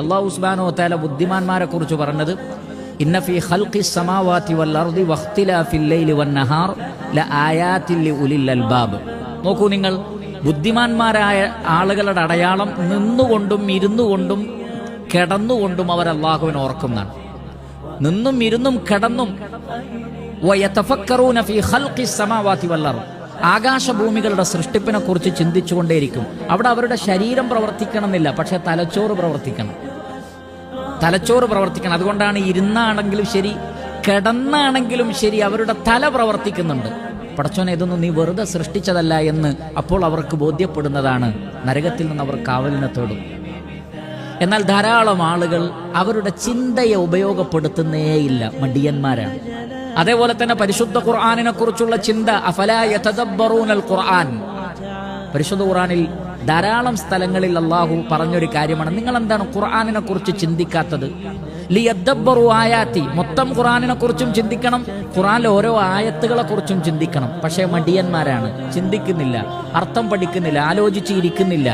അല്ലാഹു സുബ്ഹാനഹു വ തആല ബുദ്ധിമാന്മാരെ കുറിച്ച് പറഞ്ഞത് ഇന്ന ഫീ ഖൽഖിസ് സമാവാതി വൽ അർദി വഖ്തിലാഫിൽ ലൈലി വൻ നഹാർ ലആയാതിൻ ലിഉലിൽ അൽബാബ്. നോക്കൂ നിങ്ങൾ, ബുദ്ധിമാന്മാരായ ആളുകളുടെ അടയാളം നിന്നുകൊണ്ടും ഇരുന്നുകൊണ്ടും കിടന്നുകൊണ്ടും അവർ അല്ലാഹുവിനെ ഓർക്കുന്നതാണ്. നിന്നും ഇരുന്നും കിടന്നും വയതഫക്കറൂന ഫീ ഖൽഖിസ് സമാവാതി വൽ അർദ്, ആകാശഭൂമികളുടെ സൃഷ്ടിപ്പിനെ കുറിച്ച് ചിന്തിച്ചുകൊണ്ടേയിരിക്കും. അവിടെ അവരുടെ ശരീരം പ്രവർത്തിക്കണമെന്നില്ല, പക്ഷെ തലച്ചോറ് പ്രവർത്തിക്കണം. അതുകൊണ്ടാണ് ഇരുന്നാണെങ്കിലും ശരി കിടന്നാണെങ്കിലും ശരി അവരുടെ തല പ്രവർത്തിക്കുന്നുണ്ട്. പടച്ചോനെ, ഇതൊന്നും നീ വെറുതെ സൃഷ്ടിച്ചതല്ല എന്ന് അപ്പോൾ അവർക്ക് ബോധ്യപ്പെടുന്നതാണ്. നരകത്തിൽ നിന്ന് അവർ കാവലിനെ തേടും. എന്നാൽ ധാരാളം ആളുകൾ അവരുടെ ചിന്തയെ ഉപയോഗപ്പെടുത്തുന്നേയില്ല, മടിയന്മാരാണ്. അതേപോലെ തന്നെ പരിശുദ്ധ ഖുർആനിനെ കുറിച്ചുള്ള ചിന്ത, അഫലാ യതദബ്ബറൂനൽ ഖുർആൻ, പരിശുദ്ധ ഖുർആനിൽ ധാരാളം സ്ഥലങ്ങളിൽ അല്ലാഹു പറഞ്ഞൊരു കാര്യമാണ്, നിങ്ങൾ എന്താണ് ഖുർആനിനെ കുറിച്ച് ചിന്തിക്കാത്തത്? ലിയദ്ദബ്ബറു ആയാതി, മൊത്തം ഖുർആനിനെ കുറിച്ചും ചിന്തിക്കണം, ഖുർആനിലെ ഓരോ ആയത്തുകളെ കുറിച്ചും ചിന്തിക്കണം. പക്ഷേ മടിയന്മാരാണ്, ചിന്തിക്കുന്നില്ല, അർത്ഥം പഠിക്കുന്നില്ല, ആലോചിച്ചിരിക്കുന്നില്ല.